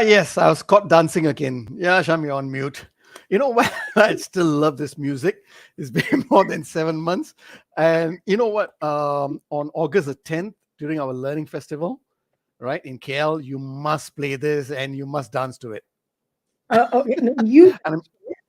Yes, I was caught dancing again. Yeah, Sham, you're on mute. You know what? I still love this music. It's been more than 7 months. And you know what? On August the 10th, during our learning festival, right, in KL, you must play this and you must dance to it. Okay, no, you And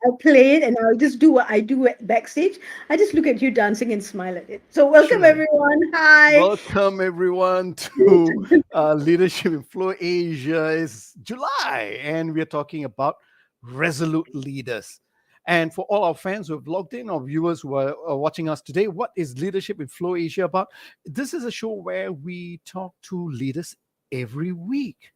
I'll play it and I'll just do what I do backstage. I just look at you dancing and smile at it. So welcome sure. everyone. Hi. Welcome everyone to Leadership in Flow Asia. It's July, and we're talking about resolute leaders. And for all our fans who have logged in, or viewers who are watching us today, what is Leadership in Flow Asia about? This is a show where we talk to leaders every week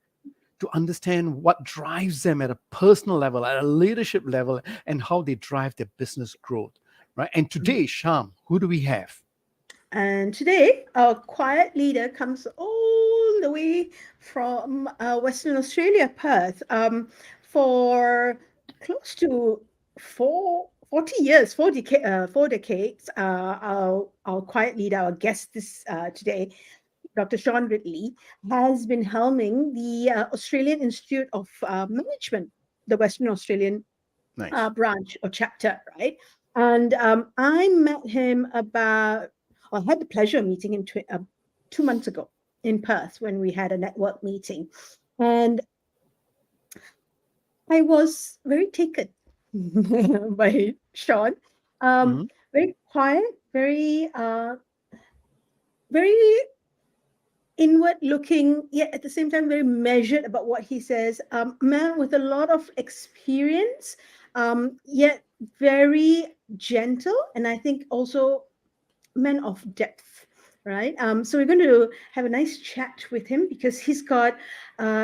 to understand what drives them at a personal level, at a leadership level, and how they drive their business growth. Right. And today, Sham, who do we have? And today, our quiet leader comes all the way from Western Australia, Perth, for close to 40 years, 4 decades. Our quiet leader, our guest today, Dr. Shaun Ridley, has been helming the Australian Institute of Management, the Western Australian Nice. branch or chapter, right? And I met him I had the pleasure of meeting him 2 months ago in Perth when we had a network meeting. And I was very taken by Shaun. Mhm. Very quiet, very inward looking, yet at the same time very measured about what he says. Man with a lot of experience, yet very gentle, and I think also man of depth, right? So we're going to have a nice chat with him because he's got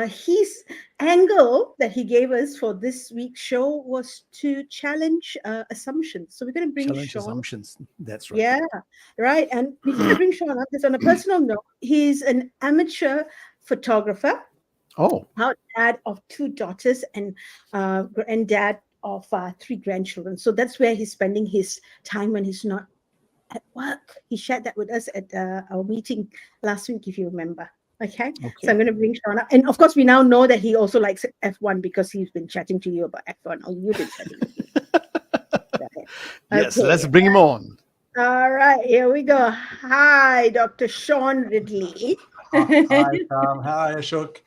his angle that he gave us for this week's show was to challenge assumptions. So we're going to bring Challenge Shaun. assumptions. That's right. Yeah, right. And before we bring Shaun up, just on a personal note, he's an amateur photographer, Oh, proud dad of 2 daughters, and granddad of 3 grandchildren. So that's where he's spending his time when he's not at work. He shared that with us at our meeting last week, if you remember. Okay, so okay. I'm going to bring Shaun up. And of course, we now know that he also likes F1 because he's been chatting to you about F1, or you've been chatting with him. Yes, Okay. let's bring him on. All right, here we go. Hi, Dr. Shaun Ridley. Hi, Tom. Hi, Ashok.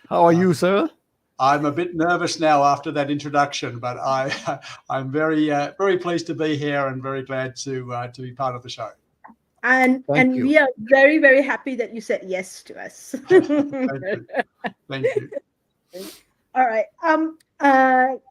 How are you, sir? I'm a bit nervous now after that introduction, but I'm very pleased to be here and very glad to be part of the show. And Thank you. we are very, very happy that you said yes to us. Thank you. Thank you. All right.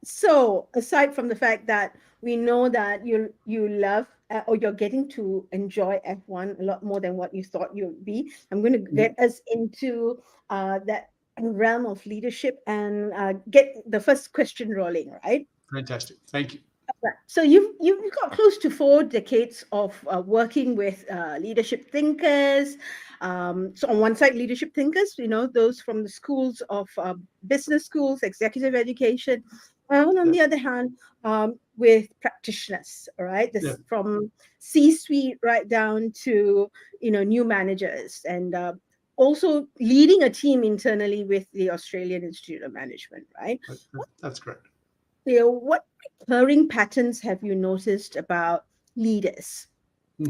So aside from the fact that we know that you love or you're getting to enjoy F1 a lot more than what you thought you would be, I'm going to get us into that realm of leadership and get the first question rolling, right? Fantastic. Thank you. Right. So you've got close to 4 decades of working with leadership thinkers. So on one side, leadership thinkers, those from the schools of business schools, executive education, and on the other hand, with practitioners, all right, from C-suite right down to new managers, and also leading a team internally with the Australian Institute of Management, right? That's correct. What recurring patterns have you noticed about leaders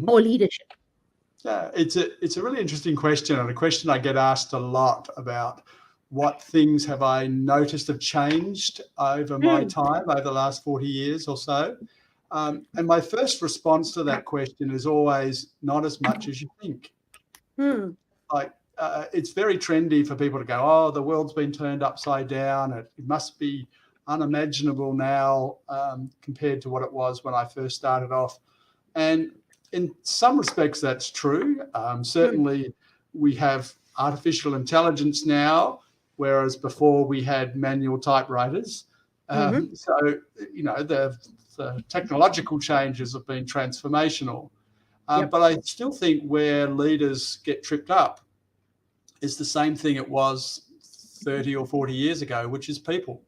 or leadership? Yeah, it's a really interesting question, and a question I get asked a lot about what things have I noticed have changed over my time, over the last 40 years or so. And my first response to that question is always not as much as you think. Like, it's very trendy for people to go, oh, the world's been turned upside down. It must be unimaginable now compared to what it was when I first started off. And in some respects, that's true. Certainly, we have artificial intelligence now, whereas before we had manual typewriters. So, you know, the technological changes have been transformational. But I still think where leaders get tripped up is the same thing it was 30 or 40 years ago, which is people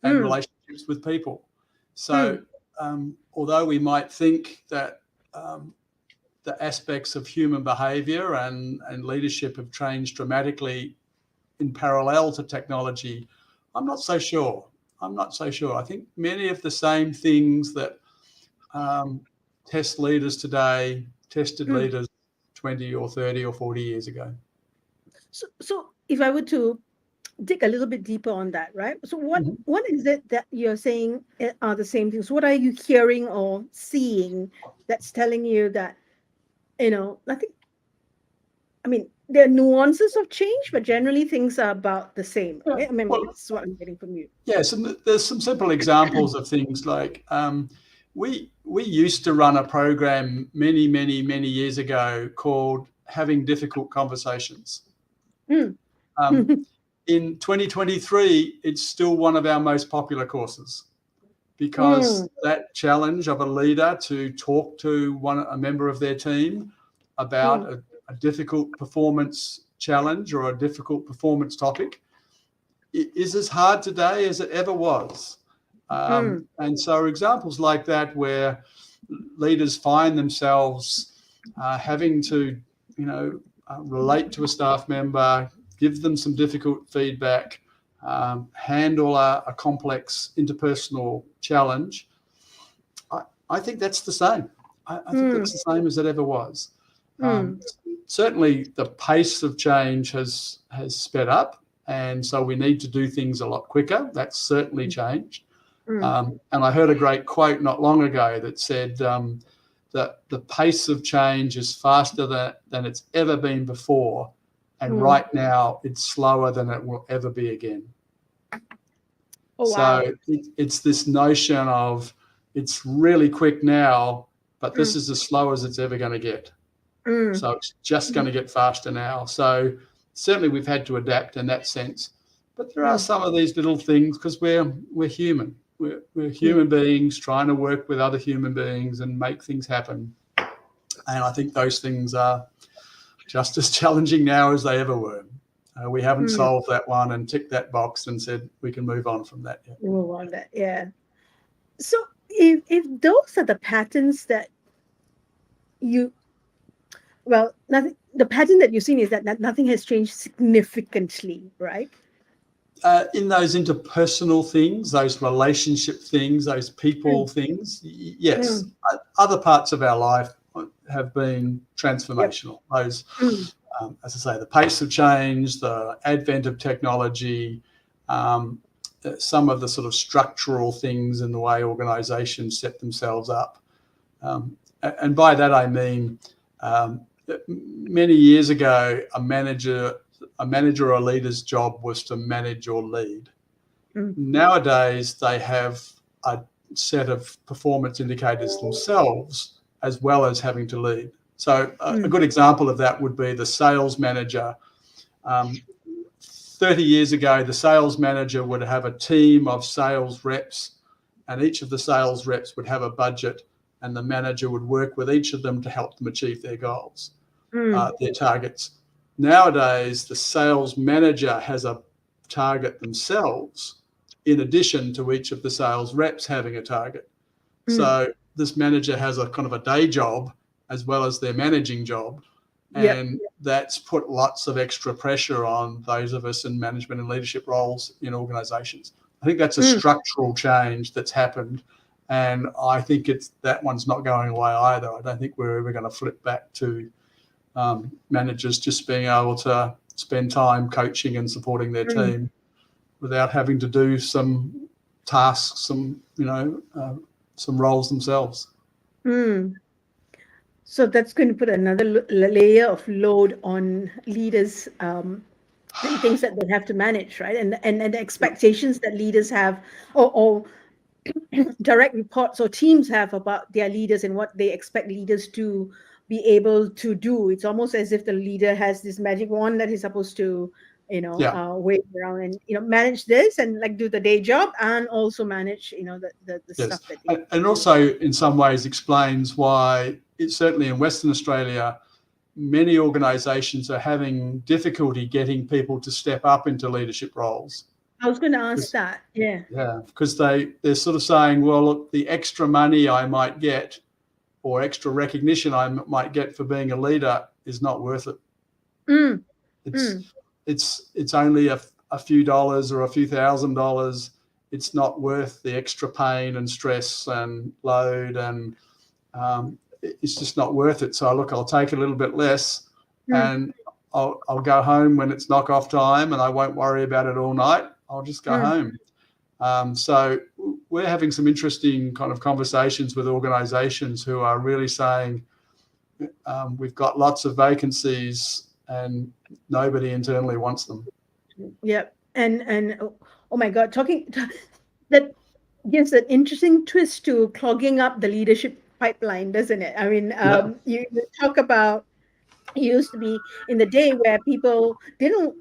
and relationships with people. So although we might think that the aspects of human behavior and leadership have changed dramatically in parallel to technology, I'm not so sure. I think many of the same things that test leaders today tested leaders 20 or 30 or 40 years ago. So if I were to dig a little bit deeper on that, right? So what is it that you're saying are the same things? What are you hearing or seeing that's telling you that, you know, I mean, there are nuances of change, but generally things are about the same, right? I mean, that's what I'm getting from you. Yes, and there's some simple examples of things like we used to run a program many years ago called Having Difficult Conversations. In 2023, it's still one of our most popular courses because that challenge of a leader to talk to a member of their team about a difficult performance challenge or a difficult performance topic is as hard today as it ever was. And so examples like that where leaders find themselves having to, you know, relate to a staff member, give them some difficult feedback, handle a complex interpersonal challenge. I think that's the same. I think that's the same as it ever was. Certainly the pace of change has sped up, and so we need to do things a lot quicker. That's certainly changed. And I heard a great quote not long ago that said that the pace of change is faster than it's ever been before, and right now it's slower than it will ever be again. Oh, wow. So it's this notion of it's really quick now, but this is as slow as it's ever going to get. So it's just going to get faster now. So certainly we've had to adapt in that sense. But there are some of these little things because we're human. We're human beings trying to work with other human beings and make things happen. And I think those things are just as challenging now as they ever were. We haven't solved that one and ticked that box and said we can move on from that yet. Move on that, yeah. So if those are the patterns that the pattern that you've seen is that nothing has changed significantly, right? In those interpersonal things, those relationship things, those people things, yes. Other parts of our life have been transformational. Those, as I say, the pace of change, the advent of technology, some of the sort of structural things in the way organisations set themselves up. And by that I mean many years ago, a manager or a leader's job was to manage or lead. Nowadays, they have a set of performance indicators themselves as well as having to lead. So a good example of that would be the sales manager. 30 years ago, the sales manager would have a team of sales reps, and each of the sales reps would have a budget, and the manager would work with each of them to help them achieve their goals, their targets. Nowadays, the sales manager has a target themselves in addition to each of the sales reps having a target. So this manager has a kind of a day job as well as their managing job. And that's put lots of extra pressure on those of us in management and leadership roles in organisations. I think that's a structural change that's happened. And I think that one's not going away either. I don't think we're ever going to flip back to managers just being able to spend time coaching and supporting their Mm. team without having to do some tasks, some roles themselves. So that's going to put another layer of load on leaders, and things that they have to manage, right? And the expectations that leaders have, or direct reports or teams have about their leaders and what they expect leaders to be able to do. It's almost as if the leader has this magic wand that he's supposed to, wave around and manage this and like do the day job and also manage the Yes, stuff that they and also in some ways explains why it's certainly in Western Australia, many organisations are having difficulty getting people to step up into leadership roles. I was going to ask that. Yeah, because they're sort of saying, well, look, the extra money I might get or extra recognition I might get for being a leader is not worth it. It's only a few dollars or a few $1,000s. It's not worth the extra pain and stress and load, and it's just not worth it. So look, I'll take a little bit less, and I'll go home when it's knock off time, and I won't worry about it all night. I'll just go home. So we're having some interesting kind of conversations with organisations who are really saying we've got lots of vacancies and nobody internally wants them. Yep. And oh my God, that gives an interesting twist to clogging up the leadership pipeline, doesn't it? I mean, you talk about, it used to be in the day where people didn't,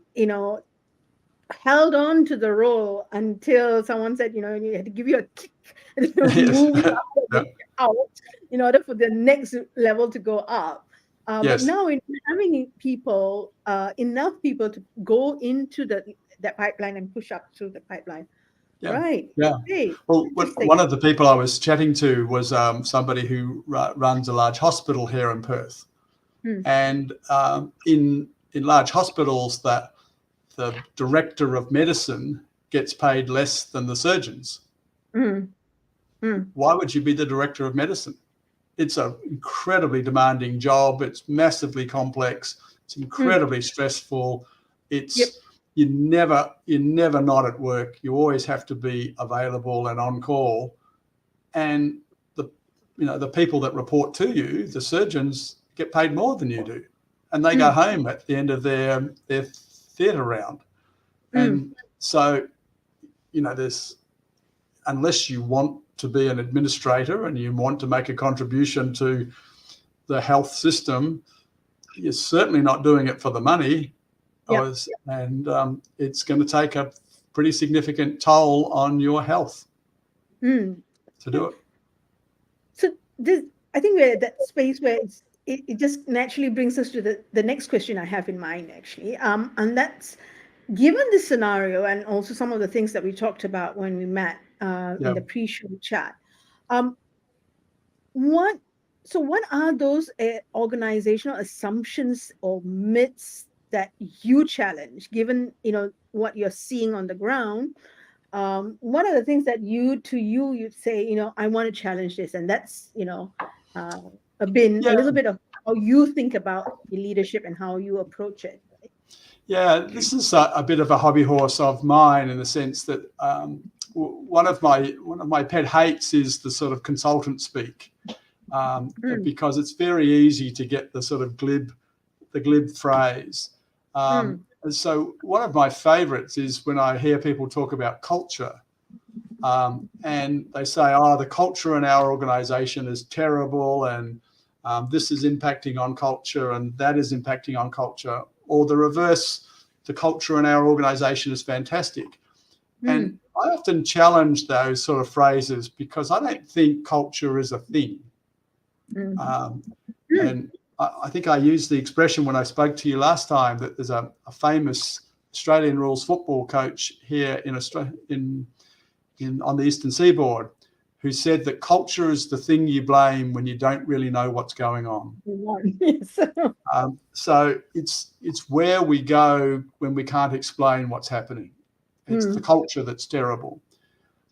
held on to the role until someone said, you had to give you a kick and move you out in order for the next level to go up. But now in having people, enough people to go into that pipeline and push up through the pipeline. Right. Yeah. Hey, well, one of the people I was chatting to was somebody who runs a large hospital here in Perth. And in large hospitals, that the director of medicine gets paid less than the surgeons. Why would you be the director of medicine? It's an incredibly demanding job. It's massively complex. It's incredibly stressful. It's you're never not at work. You always have to be available and on call. And the people that report to you, the surgeons, get paid more than you do, and they go home at the end of their theatre round. And so, there's, unless you want to be an administrator and you want to make a contribution to the health system, you're certainly not doing it for the money. And it's going to take a pretty significant toll on your health to do it. So I think we're at that space where it just naturally brings us to the next question I have in mind, actually. And that's, given this scenario and also some of the things that we talked about when we met in the pre-show chat, what are those organizational assumptions or myths that you challenge, given what you're seeing on the ground? What are the things that you'd say, I want to challenge this, and that's been a little bit of how you think about your leadership and how you approach it. Yeah, this is a bit of a hobby horse of mine, in the sense that one of my pet hates is the sort of consultant speak, because it's very easy to get the sort of glib phrase. And so one of my favourites is when I hear people talk about culture, and they say, the culture in our organisation is terrible, and this is impacting on culture, and that is impacting on culture. Or the reverse, the culture in our organisation is fantastic. And I often challenge those sort of phrases, because I don't think culture is a thing. And I think I used the expression when I spoke to you last time that there's a famous Australian rules football coach here in Australia, on the Eastern Seaboard, who said that culture is the thing you blame when you don't really know what's going on. So it's where we go when we can't explain what's happening. It's the culture that's terrible.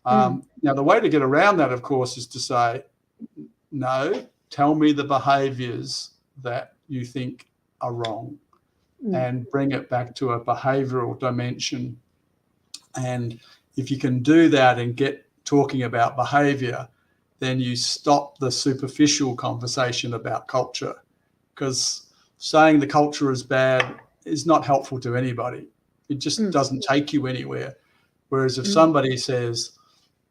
Now, the way to get around that, of course, is to say, no, tell me the behaviours that you think are wrong. and bring it back to a behavioral dimension. And if you can do that and get talking about behavior, then you stop the superficial conversation about culture, because saying the culture is bad is not helpful to anybody. It just doesn't take you anywhere. Whereas if somebody says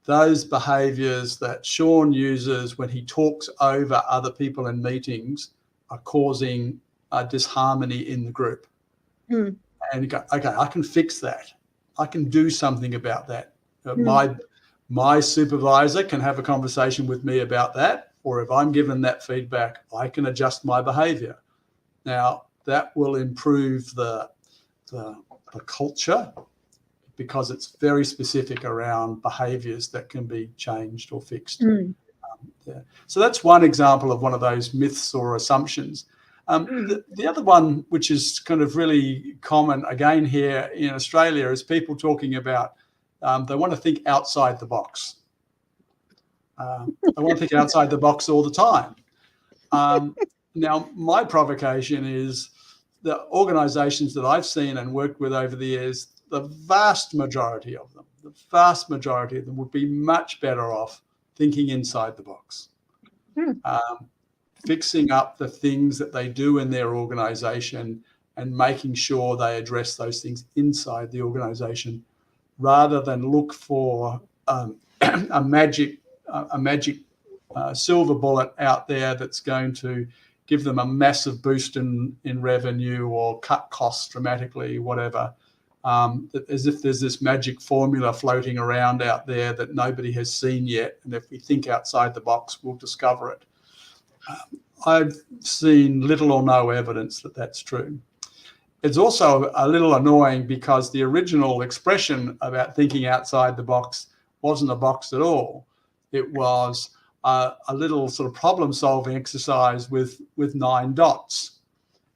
those behaviors that Shaun uses when he talks over other people in meetings are causing a disharmony in the group, and you go, okay, I can fix that. I can do something about that. My supervisor can have a conversation with me about that, or if I'm given that feedback, I can adjust my behavior. Now, that will improve the culture, because it's very specific around behaviors that can be changed or fixed. So that's one example of one of those myths or assumptions. The other one, which is kind of really common again here in Australia, is people talking about they want to think outside the box. They want to think outside the box all the time. Now, my provocation is the organisations that I've seen and worked with over the years, the vast majority of them would be much better off thinking inside the box. Fixing up the things that they do in their organisation and making sure they address those things inside the organisation, rather than look for a magic silver bullet out there that's going to give them a massive boost in revenue or cut costs dramatically, whatever. As if there's this magic formula floating around out there that nobody has seen yet, and if we think outside the box, we'll discover it. I've seen little or no evidence that that's true. It's also a little annoying because the original expression about thinking outside the box wasn't a box at all. It was a little sort of problem-solving exercise with 9 dots.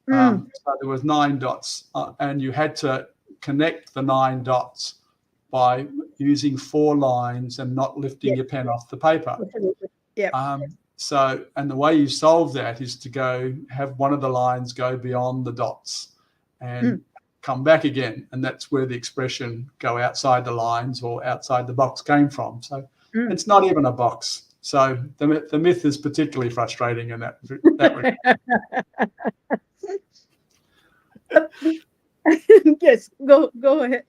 So there was 9 dots, and you had to connect the 9 dots by using 4 lines and not lifting your pen off the paper. So, and the way you solve that is to have one of the lines go beyond the dots and come back again. And that's where the expression go outside the lines or outside the box came from. So it's not even a box. So the myth is particularly frustrating in that regard. Yes, go ahead.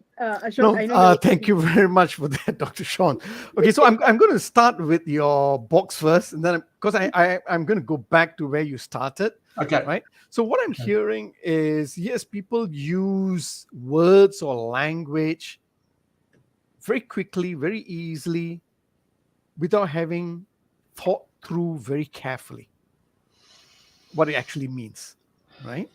Shaun, thank you very much for that, Dr. Shaun. Okay, so I'm going to start with your box first, and then because I'm going to go back to where you started. Okay. Right. So what I'm hearing is, yes, people use words or language very quickly, very easily, without having thought through very carefully what it actually means. Right.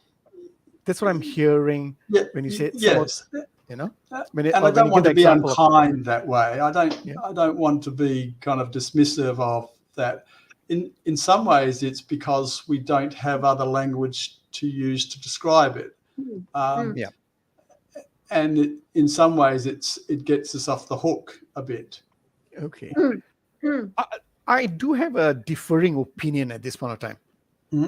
That's what I'm hearing when you say yes. You know, and I don't want to be unkind that way. I don't want to be kind of dismissive of that. In some ways, it's because we don't have other language to use to describe it. And in some ways, it gets us off the hook a bit. Okay. I do have a differing opinion at this point of time.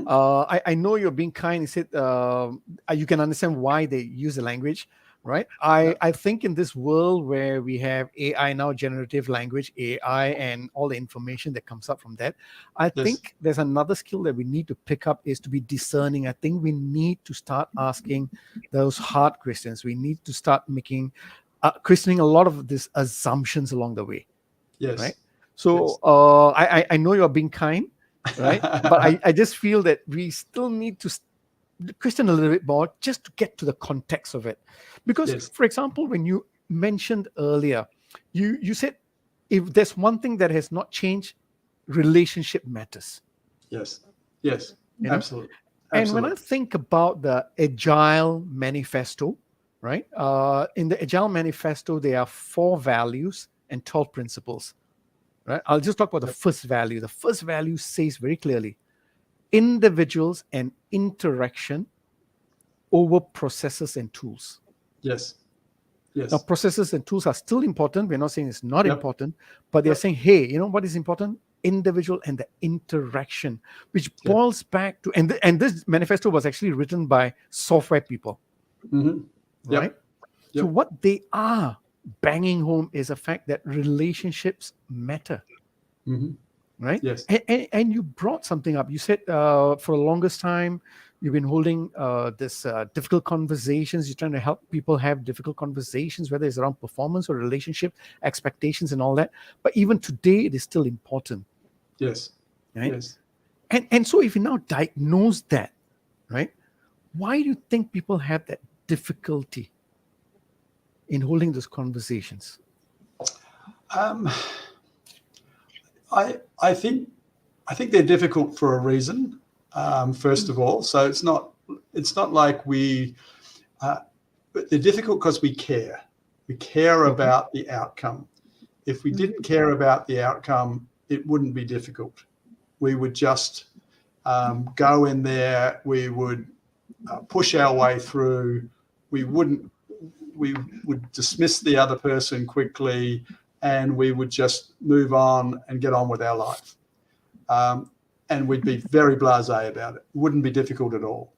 I know you're being kind. You said you can understand why they use the language, right? I think in this world where we have AI now, generative language, AI, and all the information that comes up from that, I think there's another skill that we need to pick up is to be discerning. I think we need to start asking those hard questions. We need to start questioning a lot of these assumptions along the way. Yes. Right. So I know you're being kind. Right, but I just feel that we still need to question a little bit more just to get to the context of it. Because, for example, when you mentioned earlier, you said if there's one thing that has not changed, relationship matters. Yes, absolutely. And when I think about the Agile manifesto, right? In the Agile manifesto, there are 4 values and 12 principles. Right? I'll just talk about the first value. The first value says very clearly, individuals and interaction over processes and tools. Yes. Now, processes and tools are still important. We're not saying it's not important, but they're saying, hey, you know what is important? Individual and the interaction, which boils back to, and this manifesto was actually written by software people. Mm-hmm. Yep. right? Yep. So what they are banging home is the fact that relationships matter, Mm-hmm. right? Yes. And you brought something up. You said for the longest time you've been holding this difficult conversations. You're trying to help people have difficult conversations, whether it's around performance or relationship expectations and all that. But even today, it is still important, Yes. right? Yes. And so if you now diagnose that, right, why do you think people have that difficulty in holding those conversations? I think they're difficult for a reason. First of all, so it's not like we. But they're difficult because we care. We care about the outcome. If we didn't care about the outcome, it wouldn't be difficult. We would just go in there. We would push our way through. We would dismiss the other person quickly, and we would just move on and get on with our life. And we'd be very blasé about it. It wouldn't be difficult at all.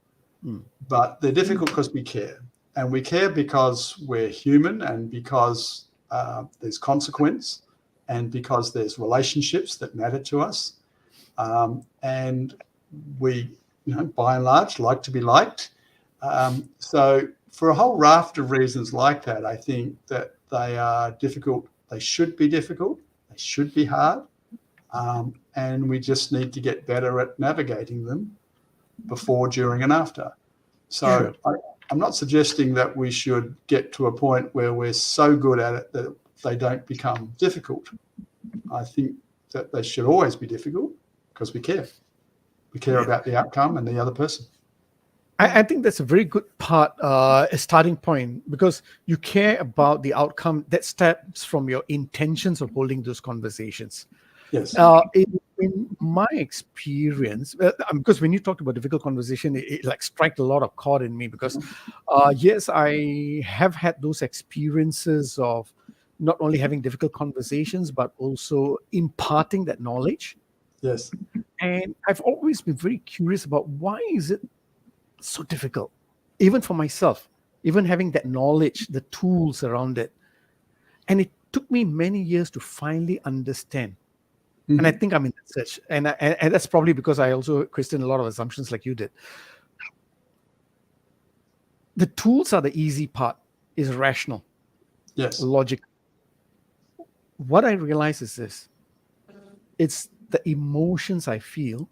But they're difficult because we care. And we care because we're human, and because there's consequence, and because there's relationships that matter to us. And we, by and large, like to be liked. So for a whole raft of reasons like that, I think that they are difficult. They should be difficult. They should be hard. And we just need to get better at navigating them before, during, and after. So I'm not suggesting that we should get to a point where we're so good at it that they don't become difficult. I think that they should always be difficult because we care. We care about the outcome and the other person. I think that's a very good part, a starting point, because you care about the outcome that stems from your intentions of holding those conversations. Yes. In my experience, because when you talked about difficult conversation, it like struck a lot of chord in me, because yes, I have had those experiences of not only having difficult conversations, but also imparting that knowledge. Yes. And I've always been very curious about why is it so difficult, even for myself, even having that knowledge, the tools around it. And it took me many years to finally understand. And I think I'm in that search. And that's probably because I also questioned a lot of assumptions like you did. The tools are the easy part, is rational, Yes. logic. What I realize is this: it's the emotions I feel,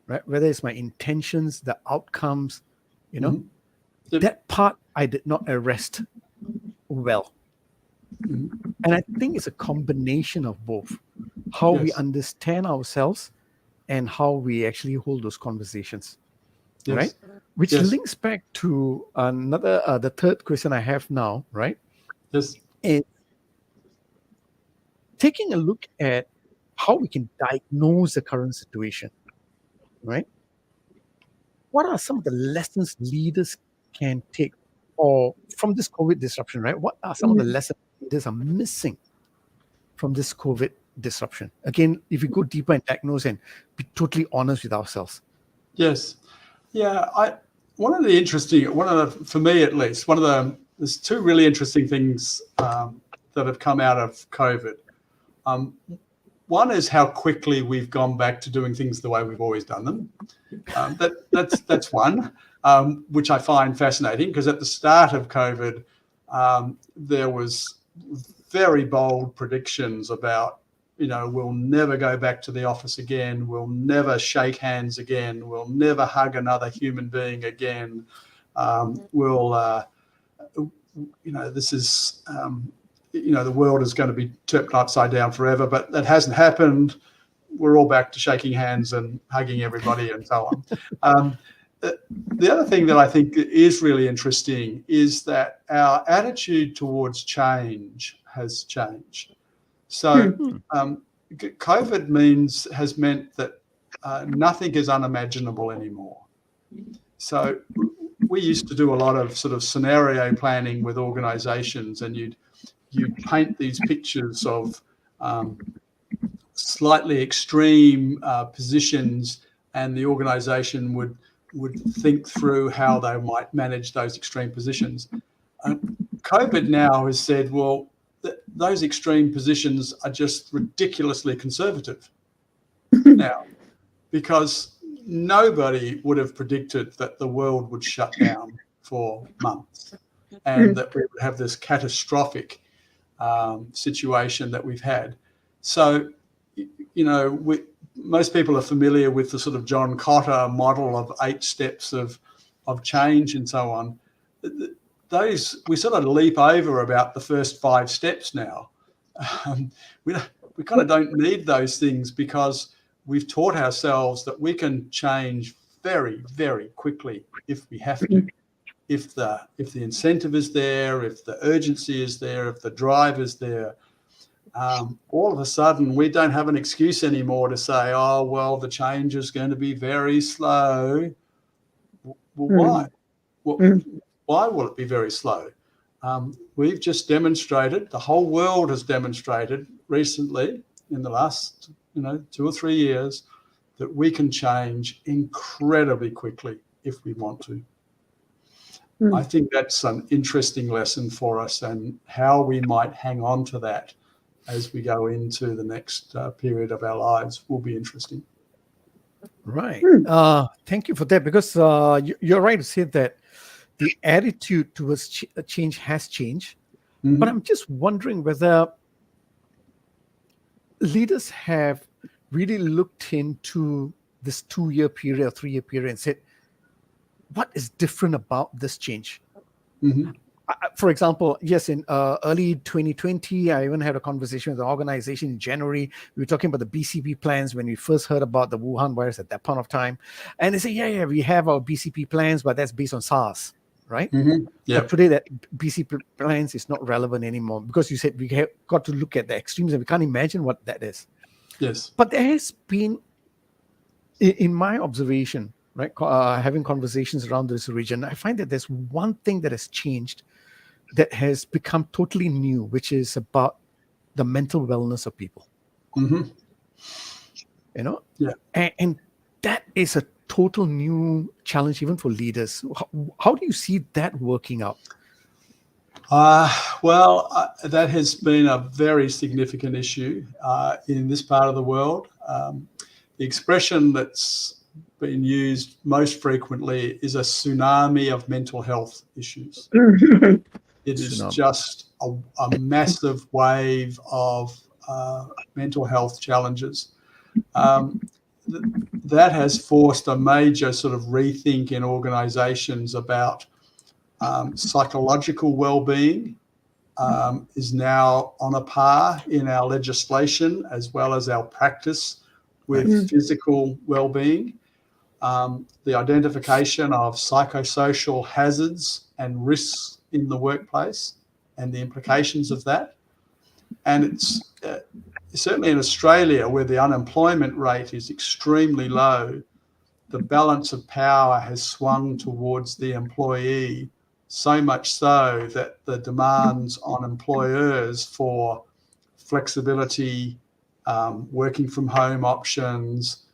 right? Whether it's my intentions, the outcomes, that part I did not arrest well. And I think it's a combination of both, how we understand ourselves and how we actually hold those conversations, right? Which links back to another, the third question I have now, right? Yes. Is taking a look at how we can diagnose the current situation, right? What are some of the lessons leaders can take, or from this COVID disruption, right? What are some of the lessons leaders are missing from this COVID disruption? Again, if we go deeper and diagnose and be totally honest with ourselves. Yes. Yeah. For me at least, there's two really interesting things that have come out of COVID. One is how quickly we've gone back to doing things the way we've always done them. That's one, which I find fascinating, because at the start of COVID, there was very bold predictions about, we'll never go back to the office again. We'll never shake hands again. We'll never hug another human being again. This is, the world is going to be turned upside down forever, but that hasn't happened. We're all back to shaking hands and hugging everybody and so on. The other thing that I think is really interesting is that our attitude towards change has changed. So COVID has meant that nothing is unimaginable anymore. So we used to do a lot of sort of scenario planning with organizations, and you'd paint these pictures of slightly extreme positions, and the organization would would think through how they might manage those extreme positions. COVID now has said, well, those extreme positions are just ridiculously conservative now, because nobody would have predicted that the world would shut down for months and that we would have this catastrophic situation that we've had. So, most people are familiar with the sort of John Cotter model of 8 steps of change and so on. Those, we sort of leap over about the first 5 steps now. We kind of don't need those things, because we've taught ourselves that we can change very, very quickly if we have to. If the incentive is there, if the urgency is there, if the drive is there, all of a sudden we don't have an excuse anymore to say, oh, well, the change is going to be very slow. Well, why? Well, why will it be very slow? We've just demonstrated, the whole world has demonstrated recently in the last 2 or 3 years, that we can change incredibly quickly if we want to. I think that's an interesting lesson for us, and how we might hang on to that as we go into the next period of our lives will be interesting. Right. Thank you for that, because you're right to say that the attitude towards change has changed. Mm-hmm. But I'm just wondering whether leaders have really looked into this 2-year period or 3-year period and said, what is different about this change? Mm-hmm. For example, yes, in early 2020, I even had a conversation with an organization in January. We were talking about the BCP plans when we first heard about the Wuhan virus at that point of time. And they say, yeah, we have our BCP plans, but that's based on SARS, right? Mm-hmm. Yeah. But today that BCP plans is not relevant anymore, because you said we have got to look at the extremes and we can't imagine what that is. Yes. But there has been, in my observation, right, having conversations around this region, I find that there's one thing that has changed, that has become totally new, which is about the mental wellness of people. Mm-hmm. Yeah. And that is a total new challenge even for leaders. How do you see that working out? That has been a very significant issue in this part of the world. The expression that's been used most frequently is a tsunami of mental health issues. It is just a massive wave of mental health challenges. That has forced a major sort of rethink in organisations about psychological well-being. Is now on a par in our legislation as well as our practice with physical well-being. The identification of psychosocial hazards and risks in the workplace and the implications of that. And it's certainly in Australia, where the unemployment rate is extremely low, the balance of power has swung towards the employee, so much so that the demands on employers for flexibility, working from home options,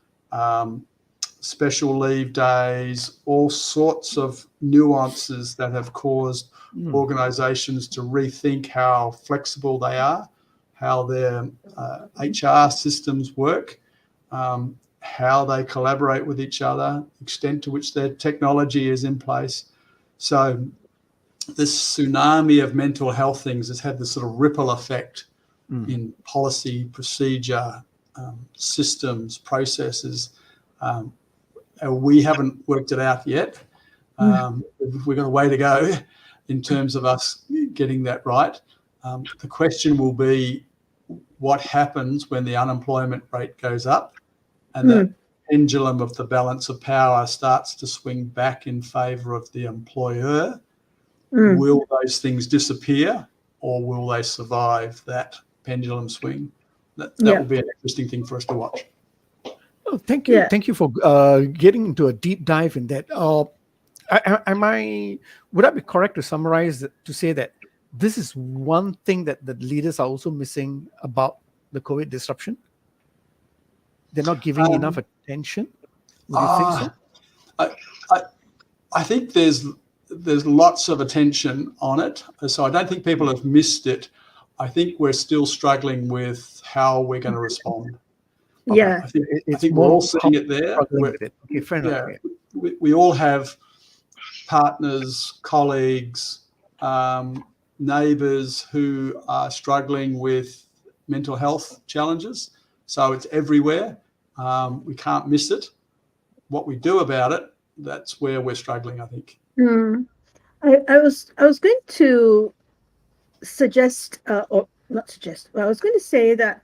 special leave days, all sorts of nuances that have caused organisations to rethink how flexible they are, how their HR systems work, how they collaborate with each other, extent to which their technology is in place. So this tsunami of mental health things has had this sort of ripple effect in policy, procedure, systems, processes. We haven't worked it out yet. We've got a way to go in terms of us getting that right. The question will be, what happens when the unemployment rate goes up and the pendulum of the balance of power starts to swing back in favour of the employer? Will those things disappear, or will they survive that pendulum swing? That will be an interesting thing for us to watch. Oh, thank you. Yeah. Thank you for getting into a deep dive in that. Would I be correct to summarize to say that this is one thing that the leaders are also missing about the COVID disruption? They're not giving enough attention. Would you think so? I, I, I think there's lots of attention on it, so I don't think people have missed it. I think we're still struggling with how we're going to respond. Yeah. I think It's we're all more seeing it there. struggling with it. Okay, fair enough. Yeah, we all have partners, colleagues, neighbours who are struggling with mental health challenges. So it's everywhere. We can't miss it. What we do about it, that's where we're struggling, I think. I was going to suggest, or not suggest. Well, I was going to say that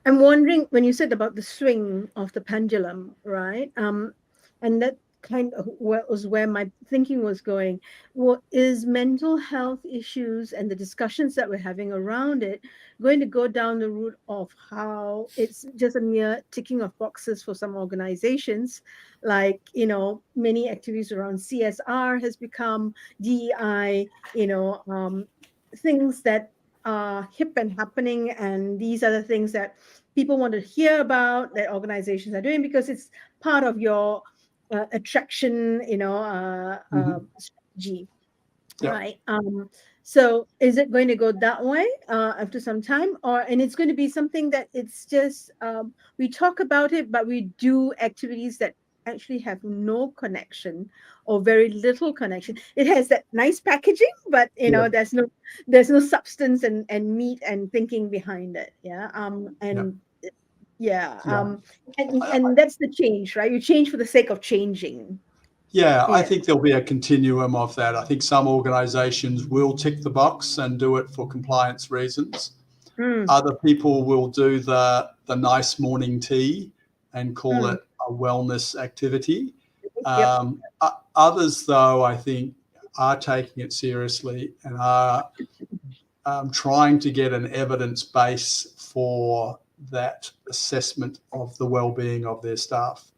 I'm wondering when you said about the swing of the pendulum, right? And that kind of was where my thinking was going. What is mental health issues and the discussions that we're having around it going to go down the route of how it's just a mere ticking of boxes for some organizations, like many activities around CSR has become DEI, things that are hip and happening, and these are the things that people want to hear about that organizations are doing because it's part of your attraction, strategy, Yep. right? So is it going to go that way after some time, and it's going to be something that it's just we talk about it, but we do activities that actually have no connection or very little connection. It has that nice packaging, but Yeah. there's no substance and meat and thinking behind it. Yeah. And yeah. And that's the change, right? You change for the sake of changing. Yeah, I Yeah. think there'll be a continuum of that. I think some organisations will tick the box and do it for compliance reasons. Other people will do the nice morning tea and call it a wellness activity. Yep. Others, though, I think are taking it seriously and are trying to get an evidence base for that assessment of the well-being of their staff.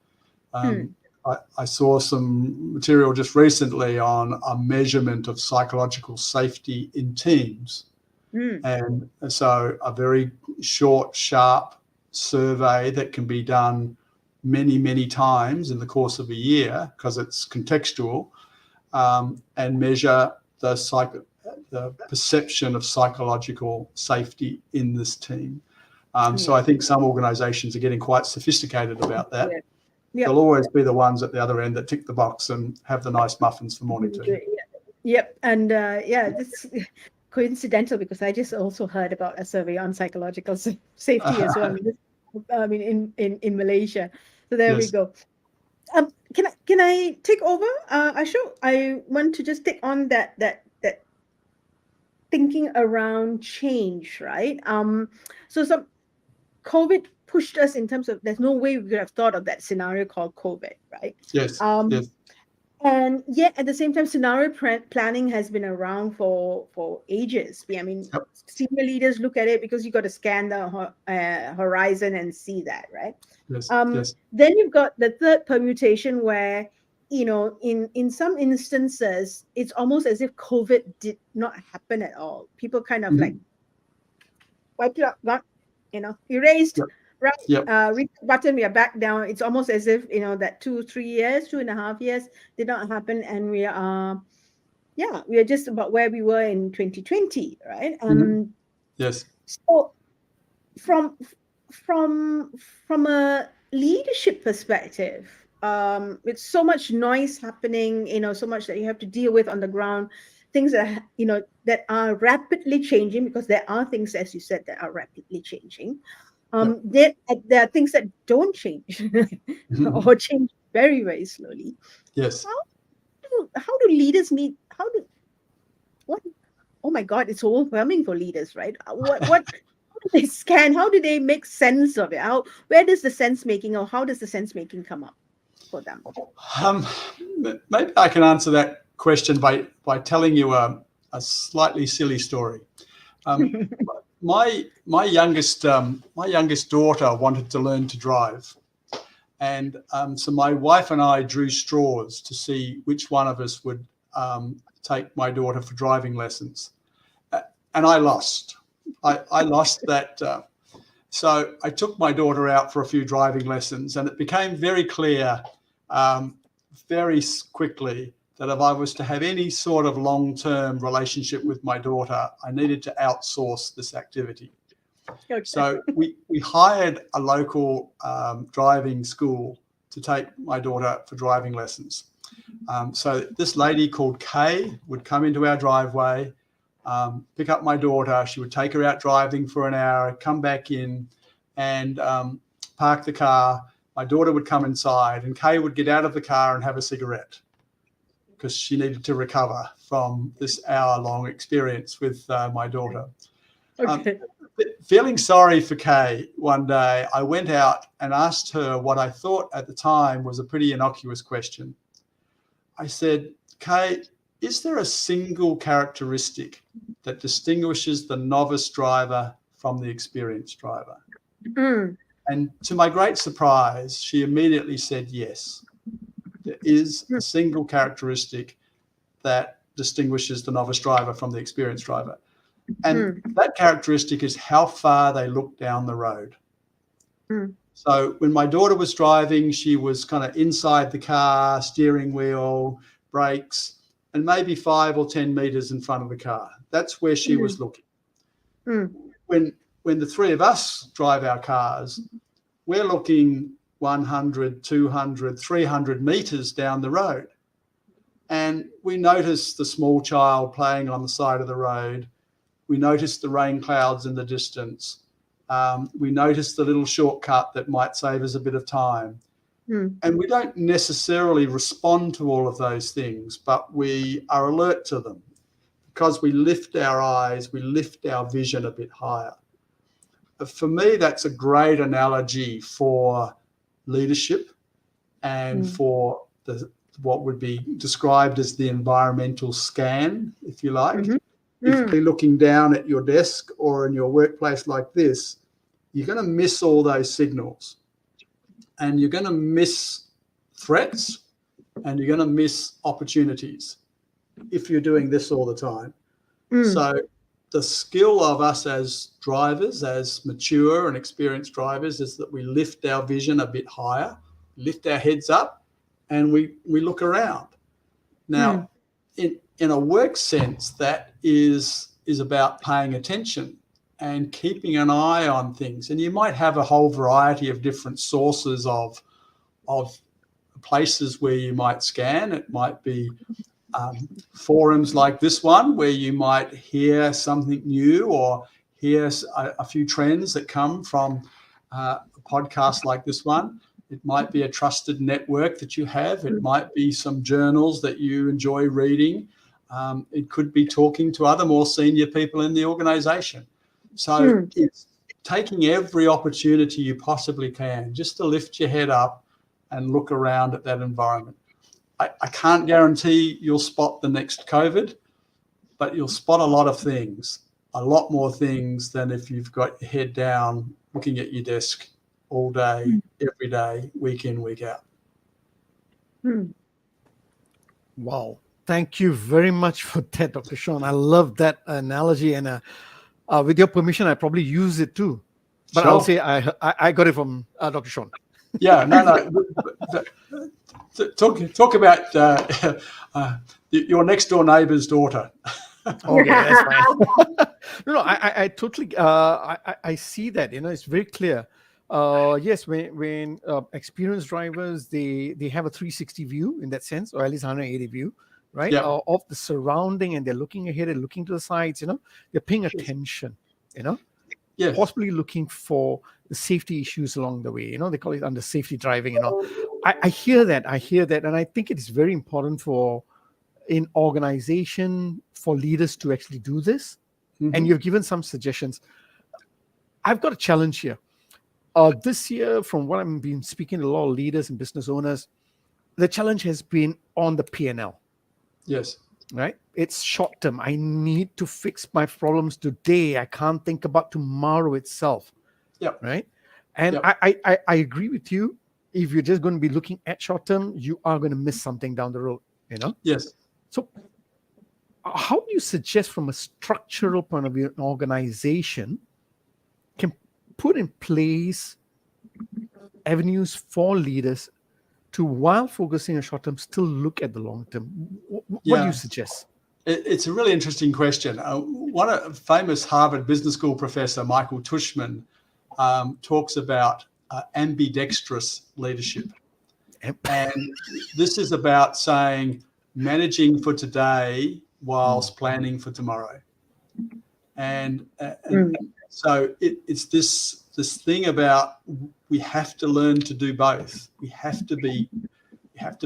I saw some material just recently on a measurement of psychological safety in teams. And so a very short, sharp survey that can be done many, many times in the course of a year because it's contextual, and measure the perception of psychological safety in this team. So I think some organisations are getting quite sophisticated about that. Yep. There'll always be the ones at the other end that tick the box and have the nice muffins for morning tea. Yep. And it's coincidental because I just also heard about a survey on psychological safety as well. I mean, in Malaysia. So there we go. Can I take over? I want to just take on that thinking around change, right? So some COVID pushed us in terms of there's no way we could have thought of that scenario called COVID, right? Yes. And yet at the same time, scenario planning has been around for ages. I mean, senior leaders look at it because you got to scan the horizon and see that, right? Yes. Then you've got the third permutation where, in some instances, it's almost as if COVID did not happen at all. People kind of like wiped it up, got, erased. Right. Read the button, we are back down. It's almost as if, that 2-3 years, 2.5 years did not happen. And we are just about where we were in 2020, right? Yes. So from a leadership perspective, with so much noise happening, so much that you have to deal with on the ground, things that, that are rapidly changing, because there are things, as you said, that are rapidly changing. There are things that don't change or change very, very slowly. Yes. How do leaders oh my God, it's overwhelming for leaders, right? What how do they scan? How do they make sense of it? Where does the sense making, or how does the sense making come up for them? Maybe I can answer that question by telling you a slightly silly story. My youngest daughter wanted to learn to drive, and so my wife and I drew straws to see which one of us would take my daughter for driving lessons, and I lost. I lost that. So I took my daughter out for a few driving lessons, and it became very clear very quickly that if I was to have any sort of long-term relationship with my daughter, I needed to outsource this activity. Okay. So we hired a local driving school to take my daughter for driving lessons. So this lady called Kay would come into our driveway, pick up my daughter. She would take her out driving for an hour, come back in and park the car. My daughter would come inside and Kay would get out of the car and have a cigarette because she needed to recover from this hour-long experience with my daughter. Okay. Feeling sorry for Kay, one day I went out and asked her what I thought at the time was a pretty innocuous question. I said, Kay, is there a single characteristic that distinguishes the novice driver from the experienced driver? And to my great surprise, she immediately said yes. There is a single characteristic that distinguishes the novice driver from the experienced driver. And that characteristic is how far they look down the road. So when my daughter was driving, she was kind of inside the car, steering wheel, brakes, and maybe 5 or 10 meters in front of the car. That's where she was looking. When the three of us drive our cars, we're looking 100, 200, 300 meters down the road. And we notice the small child playing on the side of the road. We notice the rain clouds in the distance. We notice the little shortcut that might save us a bit of time. And we don't necessarily respond to all of those things, but we are alert to them because we lift our eyes, we lift our vision a bit higher. For me, that's a great analogy for leadership and for what would be described as the environmental scan, if you like. If you're looking down at your desk or in your workplace like this, you're going to miss all those signals and you're going to miss threats and you're going to miss opportunities if you're doing this all the time. So the skill of us as drivers, as mature and experienced drivers, is that we lift our vision a bit higher, lift our heads up, and we look around. Now, in a work sense, that is about paying attention and keeping an eye on things. And you might have a whole variety of different sources of places where you might scan. It might be forums like this one where you might hear something new or hear a few trends that come from a podcast like this one. It might be a trusted network that you have. It might be some journals that you enjoy reading. It could be talking to other more senior people in the organization. So it's taking every opportunity you possibly can just to lift your head up and look around at that environment. I can't guarantee you'll spot the next COVID, but you'll spot a lot of things, a lot more things than if you've got your head down looking at your desk all day, every day, week in, week out. Wow. Thank you very much for that, Dr. Shaun. I love that analogy. And with your permission, I probably use it too. But Sure. I'll say I got it from Dr. Shaun. Yeah, no. Talk about your next door neighbor's daughter. Okay, that's fine. No, I totally I see that. It's very clear. Yes, when experienced drivers they have a 360 view in that sense, or at least 180 view, right? Yeah. Of the surrounding, and they're looking ahead and looking to the sides. They're paying attention. Yes. Possibly looking for the safety issues along the way. They call it under safety driving. I hear that, and I think it is very important for in organization for leaders to actually do this. And you've given some suggestions. I've got a challenge here. This year, from what I've been speaking to a lot of leaders and business owners, the challenge has been on the P&L. Yes. Right? It's short term. I need to fix my problems today. I can't think about tomorrow itself. Yeah. Right? And Yep. I agree with you. If you're just going to be looking at short term, you are going to miss something down the road. Yes. So how do you suggest from a structural point of view an organization can put in place avenues for leaders to, while focusing on short term, still look at the long term? What do you suggest? It's a really interesting question. One famous Harvard Business School professor, Michael Tushman, talks about ambidextrous leadership. And this is about saying managing for today whilst planning for tomorrow. And so it's this thing about we have to learn to do both. We have to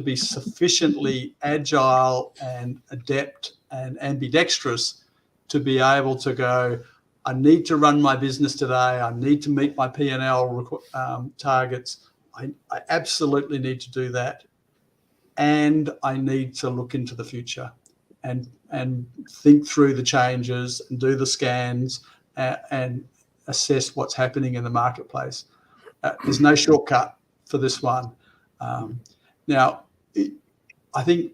be sufficiently agile and adept and ambidextrous to be able to go, I need to run my business today. I need to meet my P&L targets. I absolutely need to do that. And I need to look into the future and think through the changes and do the scans and assess what's happening in the marketplace. There's no shortcut for this one. Now, I think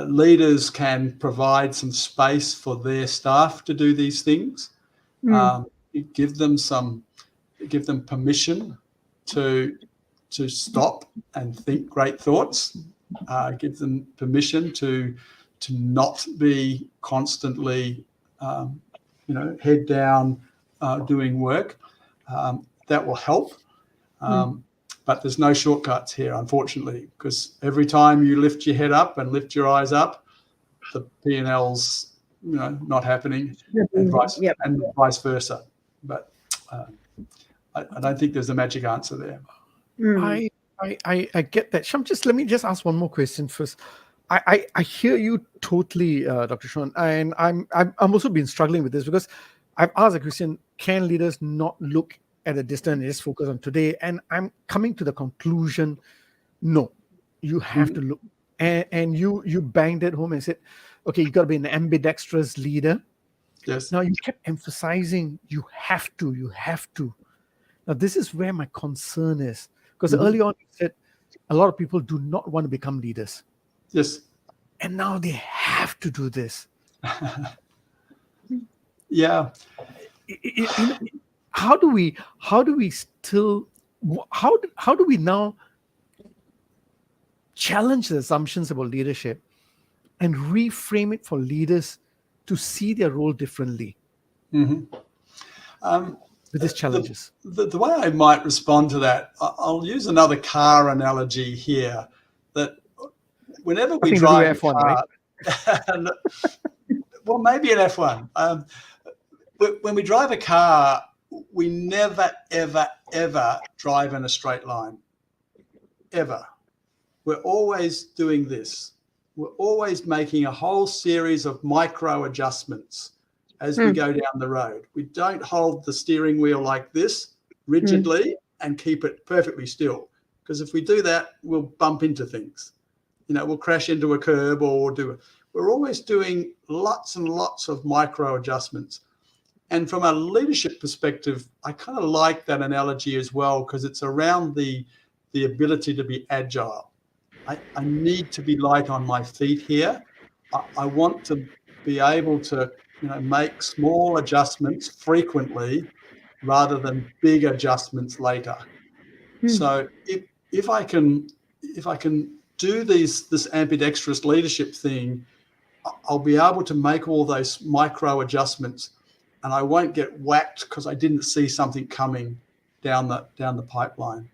leaders can provide some space for their staff to do these things. Give them permission to stop and think great thoughts. Give them permission to not be constantly, head down doing work. That will help. But there's no shortcuts here, unfortunately, because every time you lift your head up and lift your eyes up, the P&L's not happening, and vice versa. But I don't think there's a magic answer there. I get that. Sham, let me ask one more question first. I hear you totally, Dr. Shaun, and I'm also been struggling with this because I've asked the question: can leaders not look at a distance and just focus on today? And I'm coming to the conclusion: no, you have to look. And you banged it home and said, okay, you got to be an ambidextrous leader. Yes. Now you kept emphasizing you have to. Now this is where my concern is, because early on you said a lot of people do not want to become leaders. Yes. And now they have to do this. Yeah. How do we now challenge the assumptions about leadership and reframe it for leaders to see their role differently with these challenges? The way I might respond to that, I'll use another car analogy here. That whenever we drive F1, a car, right? Well, maybe an F1. When we drive a car, we never, ever, ever drive in a straight line, ever. We're always doing this. We're always making a whole series of micro adjustments as we go down the road. We don't hold the steering wheel like this rigidly and keep it perfectly still, because if we do that, we'll bump into things. We'll crash into a curb or we're always doing lots and lots of micro adjustments. And from a leadership perspective, I kind of like that analogy as well, because it's around the ability to be agile. I need to be light on my feet here. I want to be able to make small adjustments frequently rather than big adjustments later. So if I can do this ambidextrous leadership thing, I'll be able to make all those micro adjustments, and I won't get whacked because I didn't see something coming down the pipeline.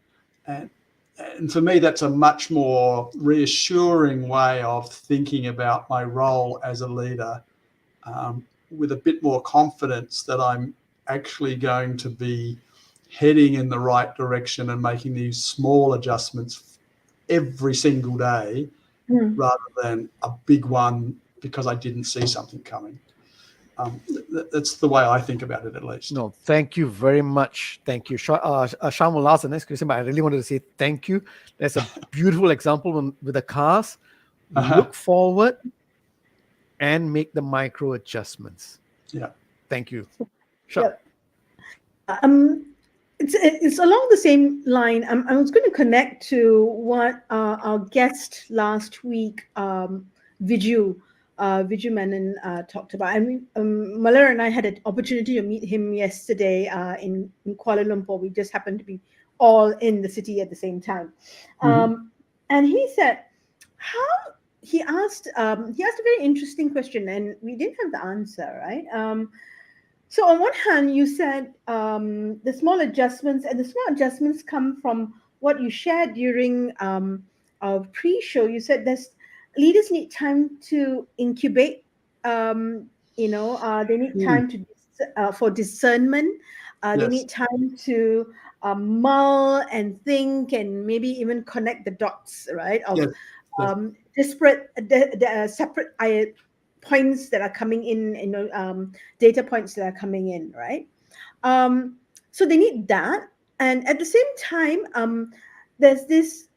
And for me, that's a much more reassuring way of thinking about my role as a leader, with a bit more confidence that I'm actually going to be heading in the right direction and making these small adjustments every single day rather than a big one because I didn't see something coming. That's the way I think about it, at least. No, thank you very much. Thank you. Shaun will ask the next question, but I really wanted to say thank you. That's a beautiful example with the cars. Look forward and make the micro adjustments. Yeah. Thank you. Shaun. It's along the same line. I was going to connect to what our guest last week, Viju Menon, talked about. And Malhar and I had an opportunity to meet him yesterday in Kuala Lumpur. We just happened to be all in the city at the same time. And he said, how he asked a very interesting question, and we didn't have the answer, right? So on one hand, you said the small adjustments, and the small adjustments come from what you shared during our pre-show. You said there's leaders need time to incubate. They need Mm. time to for discernment. They Yes. need time to mull and think, and maybe even connect the dots, right? Of Yes. Yes. disparate, separate points that are coming in, data points that are coming in, right? So they need that, and at the same time, there's this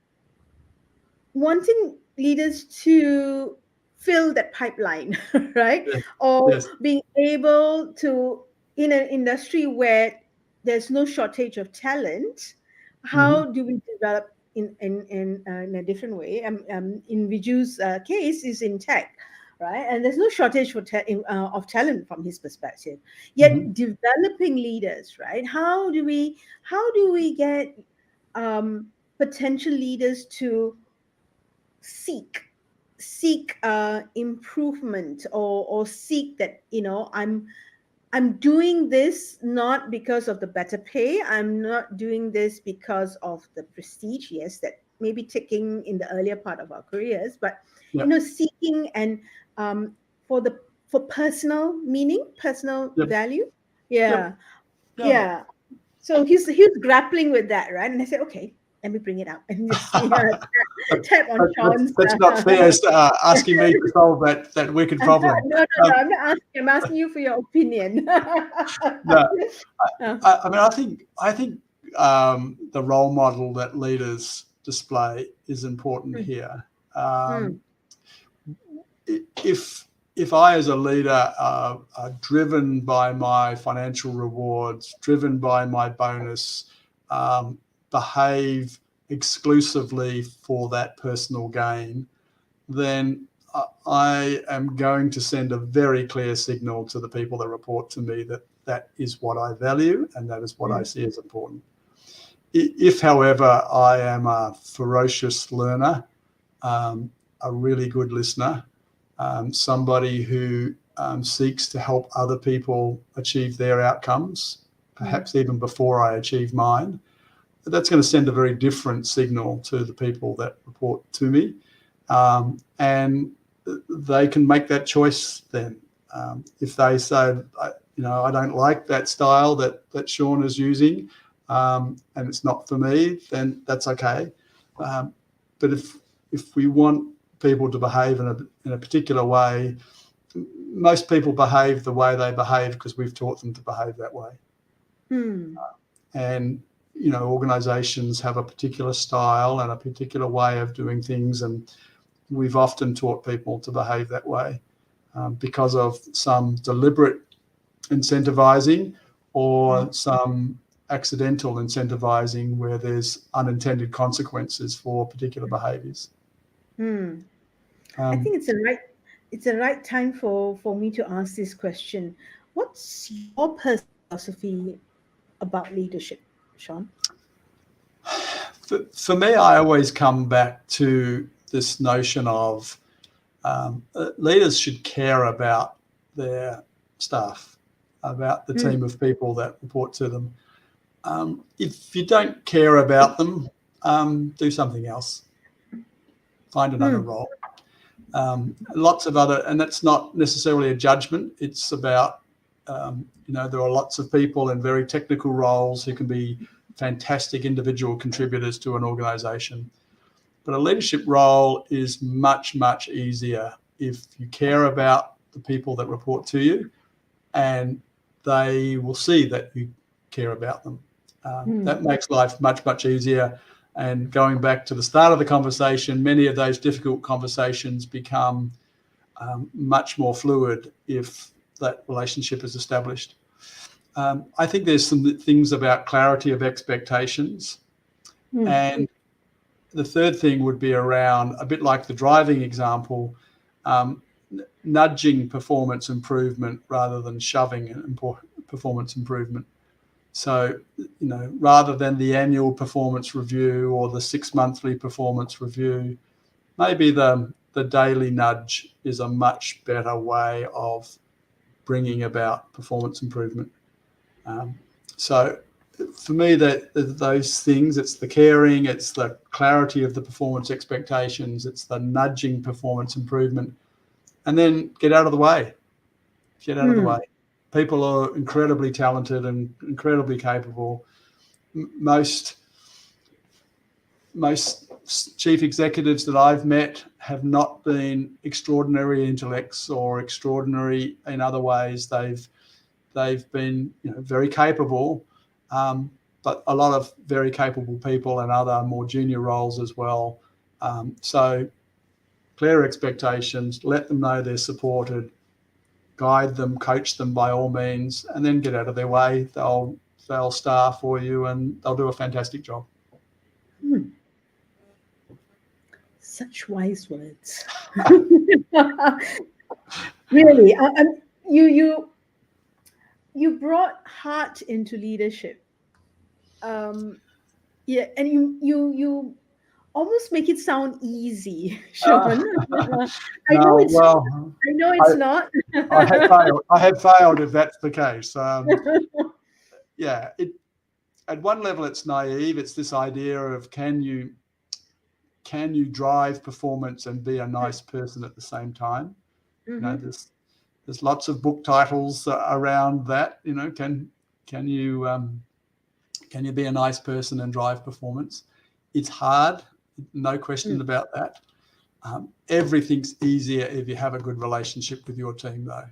wanting leaders to fill that pipeline, right? Yes. Or Yes. being able to, in an industry where there's no shortage of talent, Mhm. how do we develop in a different way? In Viju's case, is in tech, right? And there's no shortage of talent from his perspective. Mhm. Yet developing leaders, right? How do we get potential leaders to seek improvement, or seek that, I'm doing this not because of the better pay. I'm not doing this because of the prestige. Yes, that may be ticking in the earlier part of our careers, but Yep. seeking and for personal meaning, personal Yep. value. Yep. Yeah, Yeah. yeah. So he was grappling with that, right? And I said, okay, let me bring it up and just tap on Sean's. That's not fair, asking me to solve that wicked No, problem. no, no, Um, I'm not asking. I'm asking you for your opinion. no, Uh, I mean, I think the role model that leaders display is important mm, here. mm, Um, if I, as a leader, are driven by my financial rewards, driven by my bonus, behave exclusively for that personal gain, then I am going to send a very clear signal to the people that report to me that that is what I value and that is what I mm, see as important. If, however, I am a ferocious learner, a really good listener, somebody who seeks to help other people achieve their outcomes, mm, perhaps even before I achieve mine, that's going to send a very different signal to the people that report to me. And they can make that choice then. If they say, I don't like that style that Shaun is using, and it's not for me, then that's okay. But if we want people to behave in a particular way, most people behave the way they behave because we've taught them to behave that way. mm, And organizations have a particular style and a particular way of doing things, and we've often taught people to behave that way because of some deliberate incentivizing or some accidental incentivizing where there's unintended consequences for particular behaviors. mm. I Um, think it's the right time for me to ask this question. What's your personal philosophy about leadership, Sean? for me, I always come back to this notion of leaders should care about their staff, about the Mm, team of people that report to them. If you don't care about them, do something else. Find another mm, role. Lots of other, and that's not necessarily a judgment. It's about, there are lots of people in very technical roles who can be fantastic individual contributors to an organization. But a leadership role is much, much easier if you care about the people that report to you and they will see that you care about them. mm, That makes life much, much easier. And going back to the start of the conversation, many of those difficult conversations become much more fluid if that relationship is established. I think there's some things about clarity of expectations. mm, And the third thing would be around, a bit like the driving example, um, nudging performance improvement rather than shoving performance improvement. So, rather than the annual performance review or the 6-monthly performance review, maybe the daily nudge is a much better way of bringing about performance improvement. So for me, those things, it's the caring, it's the clarity of the performance expectations, it's the nudging performance improvement, and then get out of the way. Get out of the way. People are incredibly talented and incredibly capable. Most chief executives that I've met have not been extraordinary intellects or extraordinary in other ways. They've been very capable, but a lot of very capable people in other more junior roles as well. So clear expectations, let them know they're supported, guide them, coach them by all means, and then get out of their way. They'll star for you and they'll do a fantastic job. Such wise words. Really, you brought heart into leadership. Yeah, and you almost make it sound easy, Shaun. I know it's not. I have failed if that's the case. Yeah, at one level it's naive. It's this idea of can you drive performance and be a nice person at the same time? There's lots of book titles around that. Can you be a nice person and drive performance? It's hard, no question about that. Everything's easier if you have a good relationship with your team, though.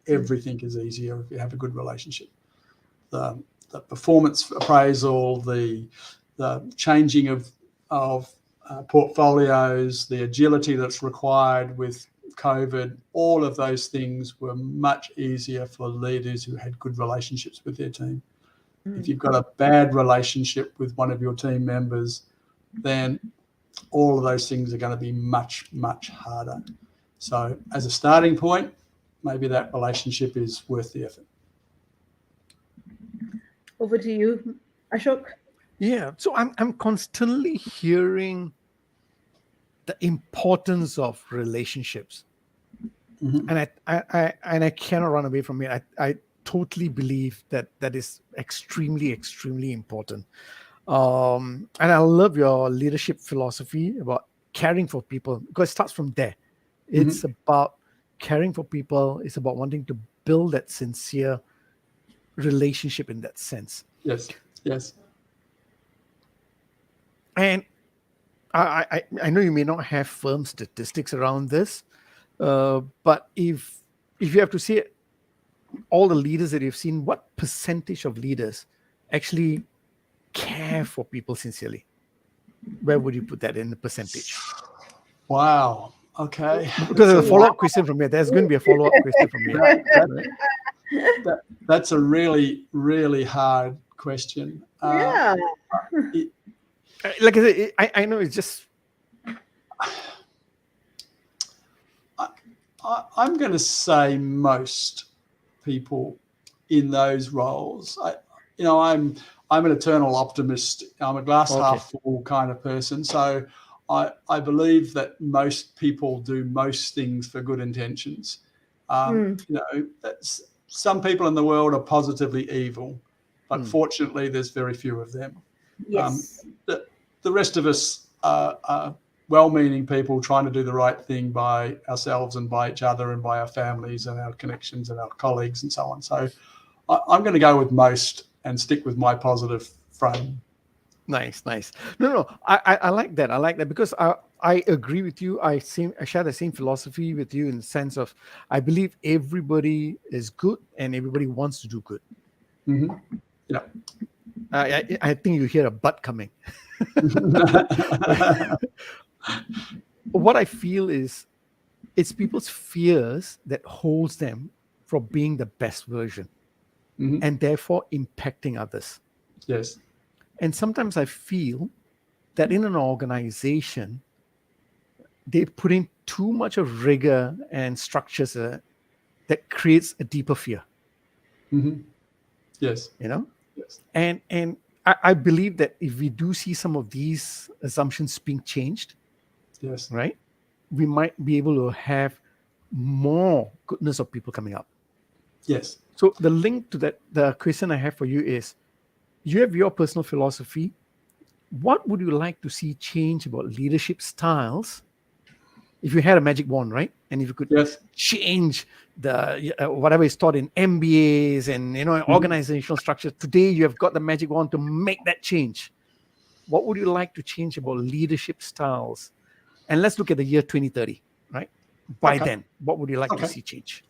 Everything is easier if you have a good relationship. The performance appraisal, the changing of portfolios, the agility that's required with COVID, all of those things were much easier for leaders who had good relationships with their team. If you've got a bad relationship with one of your team members, then all of those things are going to be much, much harder. So as a starting point, maybe that relationship is worth the effort. Over to you, Ashok. Yeah, so I'm constantly hearing the importance of relationships, and I cannot run away from it. I totally believe that is extremely, extremely important. And I love your leadership philosophy about caring for people, because it starts from there. It's about caring for people. It's about wanting to build that sincere relationship in that sense. Yes. And I know you may not have firm statistics around this, but if you have to see all the leaders that you've seen, what percentage of leaders actually care for people sincerely? Where would you put that in the percentage? Wow. Okay. Because there's a follow-up question from here. There's going to be a follow-up question from here. That's a really, really hard question. Yeah. Like I said, I know it's just... I'm going to say most people in those roles. I'm an eternal optimist. I'm a glass half full kind of person. So I believe that most people do most things for good intentions. Some people in the world are positively evil, but fortunately there's very few of them. Yes. The rest of us are well-meaning people trying to do the right thing by ourselves and by each other and by our families and our connections and our colleagues and so on. So I'm going to go with most and stick with my positive frame. Nice. No, I like that. I like that because I agree with you. I share the same philosophy with you in the sense of I believe everybody is good and everybody wants to do good. Yeah. I think you hear a but coming. What I feel is it's people's fears that holds them from being the best version and therefore impacting others. Yes. And sometimes I feel that in an organization, they put in too much of rigor and structures that creates a deeper fear. Yes. You know? And I believe that if we do see some of these assumptions being changed, Yes. right, we might be able to have more goodness of people coming up. Yes. So the link to that, the question I have for you is, you have your personal philosophy. What would you like to see change about leadership styles if you had a magic wand, right? And if you could Yes. change the whatever is taught in MBAs and organizational structures, today you have got the magic wand to make that change. What would you like to change about leadership styles? And let's look at the year 2030, right? By then, what would you like to see change?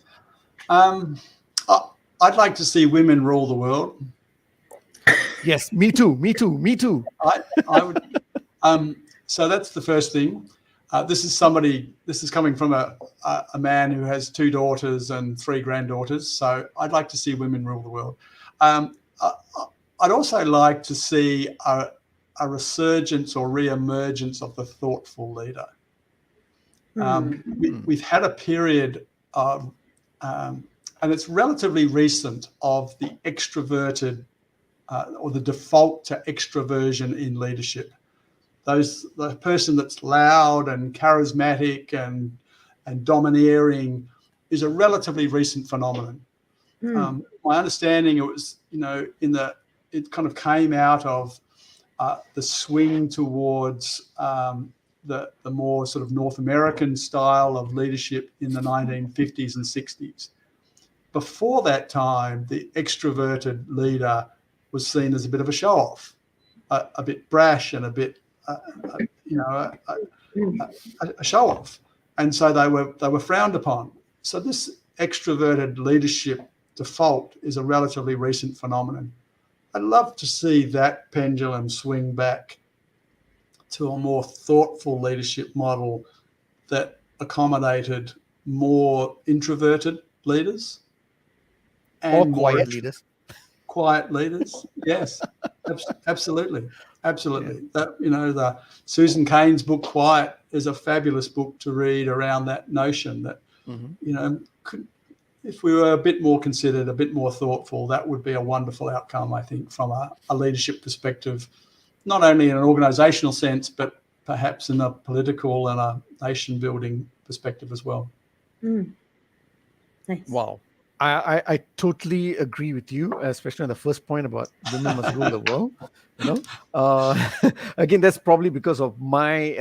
I'd like to see women rule the world. Yes, me too. I would. So that's the first thing. This is coming from a man who has 2 daughters and 3 granddaughters. So I'd like to see women rule the world. I'd also like to see a resurgence or re-emergence of the thoughtful leader. We've had a period of, and it's relatively recent, of the extroverted or the default to extroversion in leadership. The person that's loud and charismatic and domineering is a relatively recent phenomenon. My understanding, it was, it kind of came out of the swing towards the more sort of North American style of leadership in the 1950s and 60s. Before that time, the extroverted leader was seen as a bit of a show-off, a bit brash and a bit, a show-off, and so they were frowned upon. So this extroverted leadership default is a relatively recent phenomenon. I'd love to see that pendulum swing back to a more thoughtful leadership model that accommodated more introverted leaders and or quiet leaders. Quiet leaders, yes, absolutely. Yeah. The Susan Cain's book "Quiet" is a fabulous book to read around that notion that if we were a bit more considered, a bit more thoughtful, that would be a wonderful outcome, I think, from a leadership perspective, not only in an organizational sense, but perhaps in a political and a nation-building perspective as well. Nice. Wow. I totally agree with you, especially on the first point about women must rule the world. Again, that's probably because of my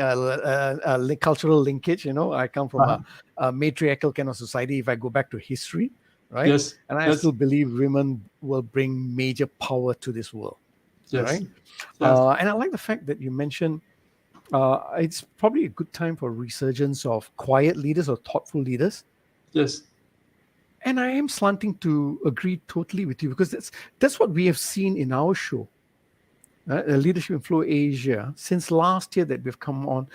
cultural linkage. I come from a matriarchal kind of society. If I go back to history, right? Yes. And I still believe women will bring major power to this world. Yes. Right. Yes. And I like the fact that you mentioned it's probably a good time for resurgence of quiet leaders or thoughtful leaders. Yes. And I am slanting to agree totally with you, because that's what we have seen in our show, Leadership in Flow Asia, since last year that we've come on.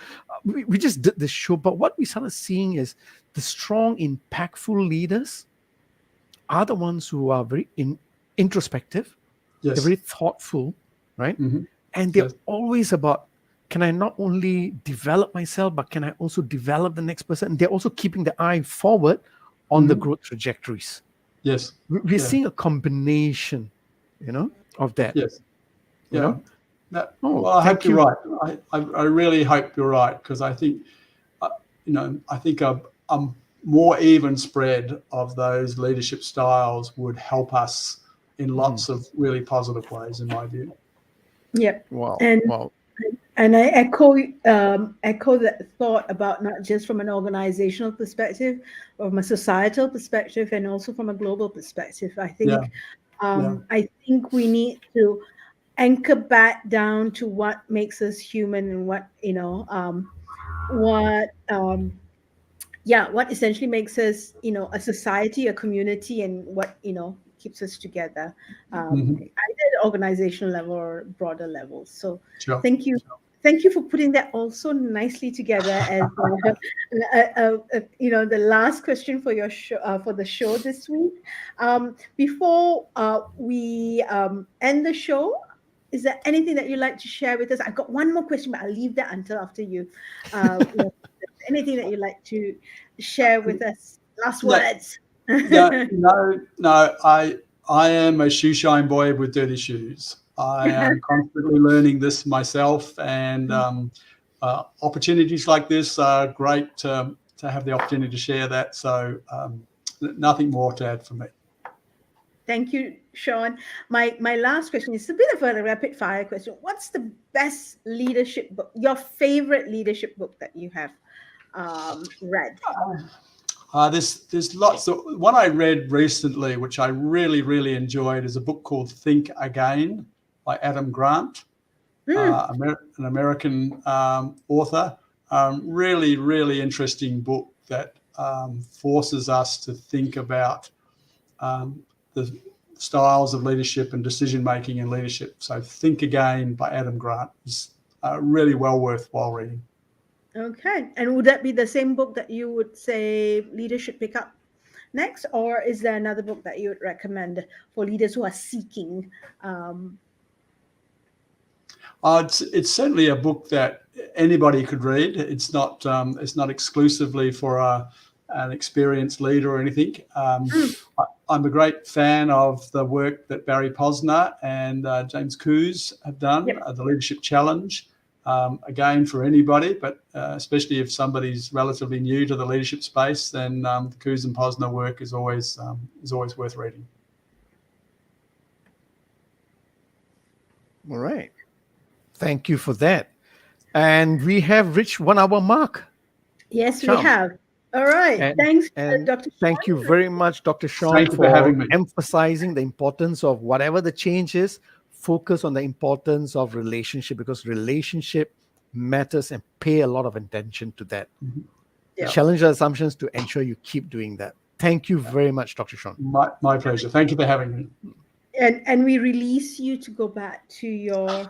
We just did this show, but what we started seeing is the strong, impactful leaders are the ones who are very introspective. Yes. They're very thoughtful, right? Mm-hmm. And they're always about, can I not only develop myself, but can I also develop the next person? And they're also keeping the eye forward on the growth trajectories. Yes. We're seeing a combination, of that. Yes. Yeah. Well, I hope you're right. I really hope you're right, because I think, I think a more even spread of those leadership styles would help us in lots of really positive ways, in my view. Yep. Wow. And I echo that thought about not just from an organizational perspective, but from a societal perspective, and also from a global perspective. I think I think we need to anchor back down to what makes us human, and what essentially makes us a society, a community, and what keeps us together, either at organizational level or broader levels. So thank you for putting that also nicely together as the last question for your show, for the show this week. Before we end the show, is there anything that you'd like to share with us? I've got one more question, but I'll leave that until after you. Anything that you'd like to share with us? Last words. No. I am a shoe shine boy with dirty shoes. I am constantly learning this myself, and opportunities like this are great to have the opportunity to share that. So nothing more to add from me. Thank you, Shaun. My last question is a bit of a rapid fire question. What's the best leadership book, your favorite leadership book that you have read? There's lots. So one I read recently, which I really enjoyed, is a book called Think Again by Adam Grant, an American author. Really interesting book that forces us to think about the styles of leadership and decision making in leadership. So Think Again by Adam Grant is really well worthwhile reading. Okay. And would that be the same book that you would say leaders should pick up next? Or is there another book that you would recommend for leaders who are seeking? It's certainly a book that anybody could read. It's not exclusively for an experienced leader or anything. I'm a great fan of the work that Barry Posner and James Coos have done, the Leadership Challenge. Again, for anybody, but especially if somebody's relatively new to the leadership space, then the Coos and Posner work is always worth reading. All right. Thank you for that. And we have reached 1 hour mark. Yes, Shaun. we have. All right. Thanks, Dr. Thank you very much, Dr. Shaun, Thank you for having me. emphasizing the importance of whatever the change is, focus on the importance of relationship, because relationship matters, and pay a lot of attention to that. Yeah. Challenge the assumptions to ensure you keep doing that. Thank you very much, Dr. Shaun. My pleasure. Thank you for having me. And we release you to go back to your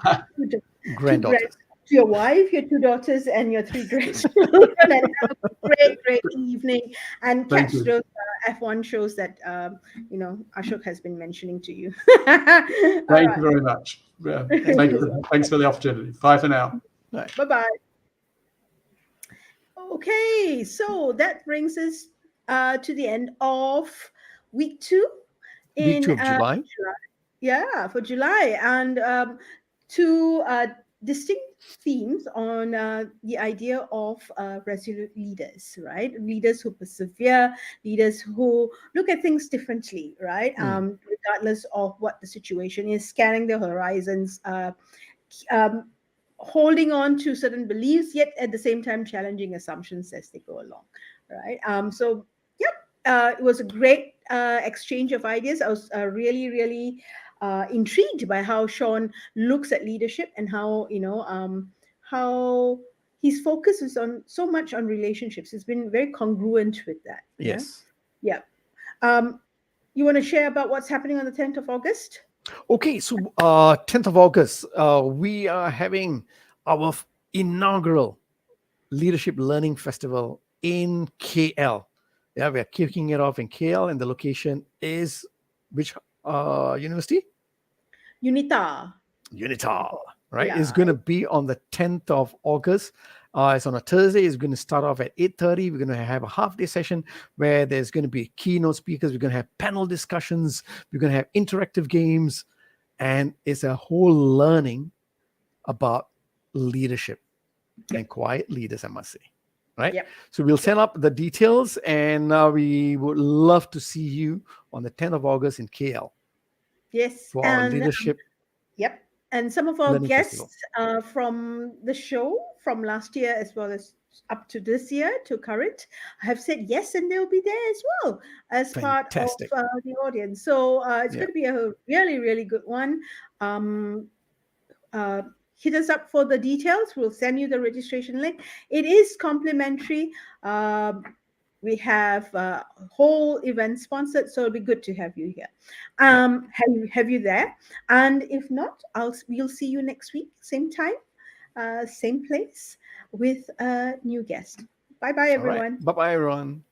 Granddaughters. to your wife, your 2 daughters, and your 3 grandchildren, and have a great evening, and Thank catch you. those F1 shows that Ashok has been mentioning to you. Thank you very much. Yeah, thanks for the opportunity. Bye for now. Right. Bye-bye. Okay, so that brings us to the end of week 2 Week 2 of July. Yeah, for July, and 2 distinct themes on the idea of resolute leaders, right? Leaders who persevere, leaders who look at things differently, right? Regardless of what the situation is, scanning the horizons, holding on to certain beliefs, yet at the same time challenging assumptions as they go along, right? It was a great exchange of ideas. I was really intrigued by how Shaun looks at leadership, and how how his focus is on so much on relationships. It's been very congruent with that. Yes. Yeah. You want to share about what's happening on the 10th of August? Okay, so 10th of August, we are having our inaugural Leadership Learning Festival in KL. Yeah, we are kicking it off in KL, and the location is which university? UNITA, right? Yeah. It's going to be on the 10th of August. It's on a Thursday. It's going to start off at 8:30. We're going to have a half-day session where there's going to be keynote speakers. We're going to have panel discussions. We're going to have interactive games. And it's a whole learning about leadership and quiet leaders, I must say. Right? Yep. So we'll send up the details, and we would love to see you on the 10th of August in KL. Yes. For our leadership. Yep. And some of our Learning guests from the show from last year, as well as up to this year to current, have said yes, and they'll be there as well as Fantastic. part of the audience. So it's going to be a really good one. Hit us up for the details. We'll send you the registration link. It is complimentary. We have a whole event sponsored, so it'll be good to have you here. Have you there? And if not, we'll see you next week, same time, same place, with a new guest. Bye-bye, everyone. Bye-bye, everyone.